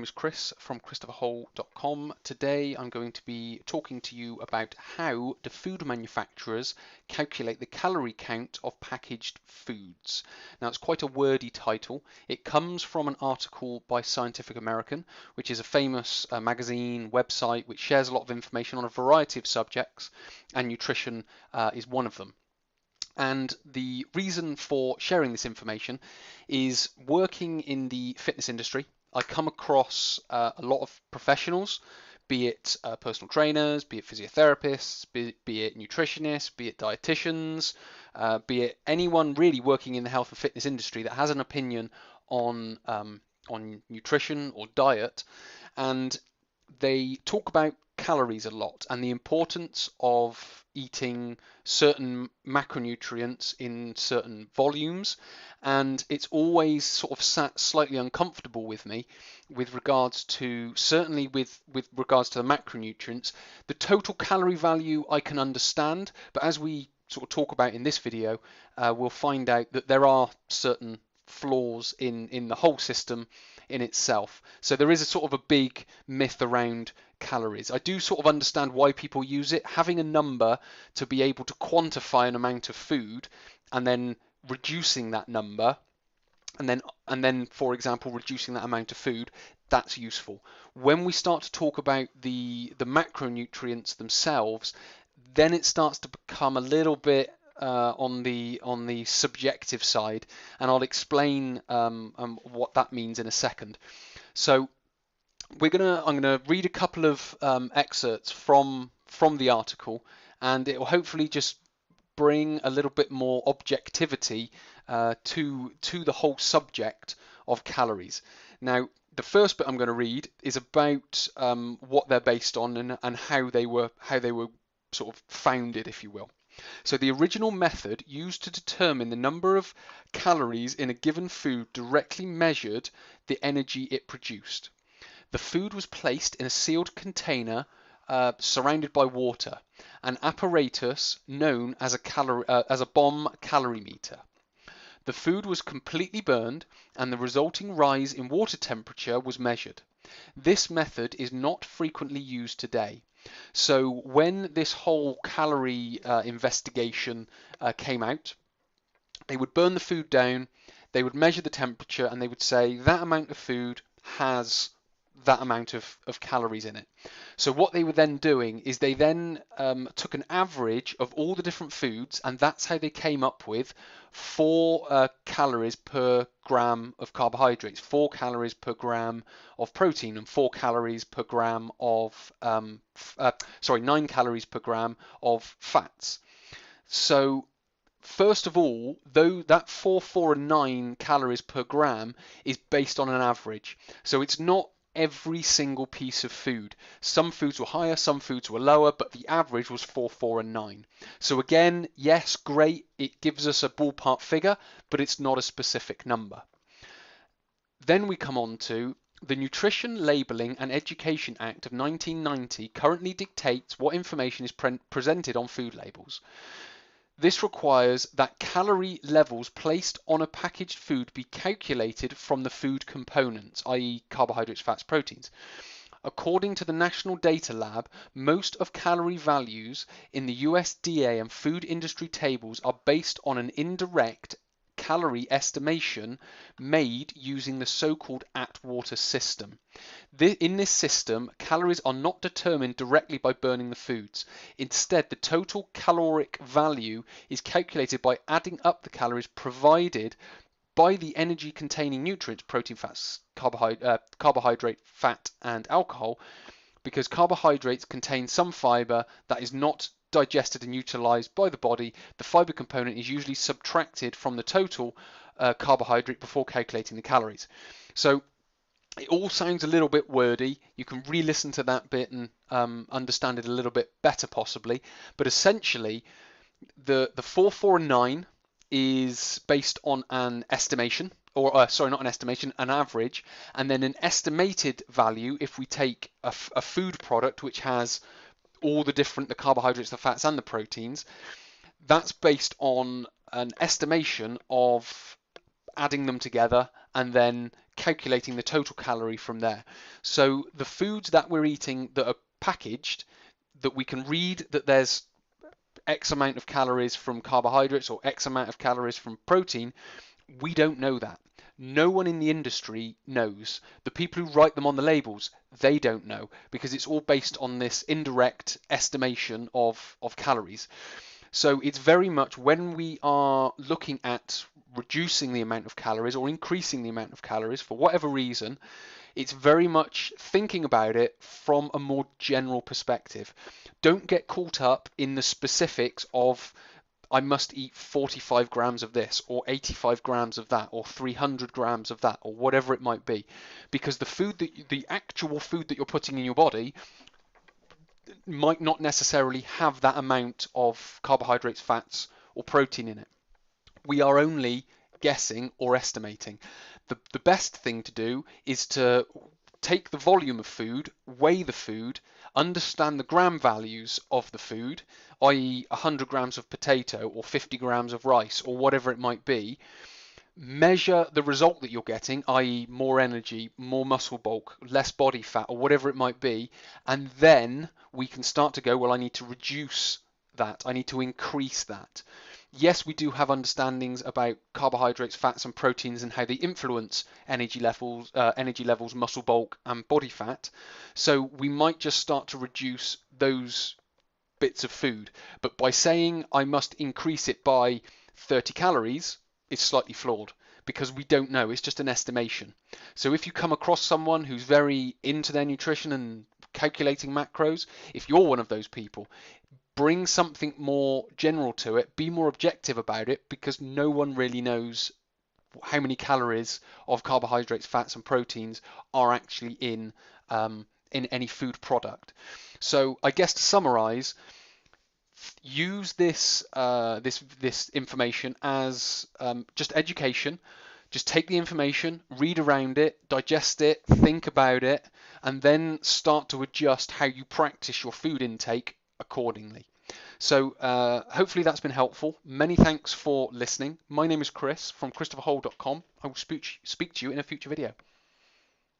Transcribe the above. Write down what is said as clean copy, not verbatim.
is Chris from ChristopherHole.com. Today I'm going to be talking to you about how do food manufacturers calculate the calorie count of packaged foods. Now it's quite a wordy title. It comes from an article by Scientific American, which is a famous magazine website which shares a lot of information on a variety of subjects, and nutrition is one of them. And the reason for sharing this information is working in the fitness industry. I come across a lot of professionals, be it personal trainers, be it physiotherapists, be it nutritionists, be it dietitians, be it anyone really working in the health and fitness industry that has an opinion on nutrition or diet, and they talk about calories a lot and the importance of eating certain macronutrients in certain volumes, and it's always sort of sat slightly uncomfortable with me with regards to, certainly with regards to the macronutrients. The total calorie value I can understand, but as we sort of talk about in this video, we'll find out that there are certain flaws in the whole system in itself. So there is a sort of a big myth around calories. I do sort of understand why people use it. Having a number to be able to quantify an amount of food and then reducing that number, and then for example reducing that amount of food, that's useful. When we start to talk about the macronutrients themselves, then it starts to become a little bit on the subjective side, and I'll explain what that means in a second. So I'm gonna read a couple of excerpts from the article, and it will hopefully just bring a little bit more objectivity to the whole subject of calories. Now, the first bit I'm going to read is about what they're based on and how they were sort of founded, if you will. So the original method used to determine the number of calories in a given food directly measured the energy it produced. The food was placed in a sealed container surrounded by water, an apparatus known as a bomb calorimeter. The food was completely burned, and the resulting rise in water temperature was measured. This method is not frequently used today. So when this whole calorie investigation came out, they would burn the food down, they would measure the temperature, and they would say that amount of food has that amount of calories in it. So what they were then doing is they then took an average of all the different foods, and that's how they came up with 4 calories per gram of carbohydrates, 4 calories per gram of protein, and 4 calories per gram of 9 calories per gram of fats. So first of all, though that 4, 4, and 9 calories per gram is based on an average, so it's not every single piece of food. Some foods were higher, some foods were lower, but the average was 4, 4, and 9. So again, yes, great, it gives us a ballpark figure, but it's not a specific number. Then we come on to the Nutrition Labeling and Education Act of 1990 currently dictates what information is presented on food labels. This requires that calorie levels placed on a packaged food be calculated from the food components, i.e. carbohydrates, fats, proteins. According to the National Data Lab, most of calorie values in the USDA and food industry tables are based on an indirect calorie estimation made using the so-called Atwater system. In this system, calories are not determined directly by burning the foods. Instead, the total caloric value is calculated by adding up the calories provided by the energy-containing nutrients, protein, fats, carbohydrate, fat, and alcohol, because carbohydrates contain some fiber that is not digested and utilized by the body. The fiber component is usually subtracted from the total carbohydrate before calculating the calories. So it all sounds a little bit wordy. You can re-listen to that bit and understand it a little bit better possibly, but essentially the 4, 4, and 9 is based on an estimation, or sorry, not an estimation, an average, and then an estimated value if we take a food product which has all the carbohydrates, the fats, and the proteins. That's based on an estimation of adding them together and then calculating the total calorie from there. So the foods that we're eating that are packaged, that we can read that there's X amount of calories from carbohydrates or X amount of calories from protein, we don't know that. No one in the industry knows. The people who write them on the labels, they don't know, because it's all based on this indirect estimation of calories. So it's very much, when we are looking at reducing the amount of calories or increasing the amount of calories for whatever reason, it's very much thinking about it from a more general perspective. Don't get caught up in the specifics of, I must eat 45 grams of this, or 85 grams of that, or 300 grams of that, or whatever it might be, because the actual food that you're putting in your body might not necessarily have that amount of carbohydrates, fats, or protein in it. We are only guessing or estimating. The best thing to do is to take the volume of food, weigh the food, understand the gram values of the food, i.e. 100 grams of potato or 50 grams of rice or whatever it might be, measure the result that you're getting, i.e. more energy, more muscle bulk, less body fat, or whatever it might be, and then we can start to go, well, I need to reduce that, I need to increase that. Yes, we do have understandings about carbohydrates, fats, and proteins and how they influence energy levels, muscle bulk, and body fat. So we might just start to reduce those bits of food. But by saying I must increase it by 30 calories, is slightly flawed, because we don't know. It's just an estimation. So if you come across someone who's very into their nutrition and calculating macros, if you're one of those people, bring something more general to it, be more objective about it, because no one really knows how many calories of carbohydrates, fats, and proteins are actually in any food product. So I guess to summarize, use this this information as just education. Just take the information, read around it, digest it, think about it, and then start to adjust how you practice your food intake accordingly. So hopefully that's been helpful. Many thanks for listening. My name is Chris from ChristopherHole.com. I will speak to you in a future video.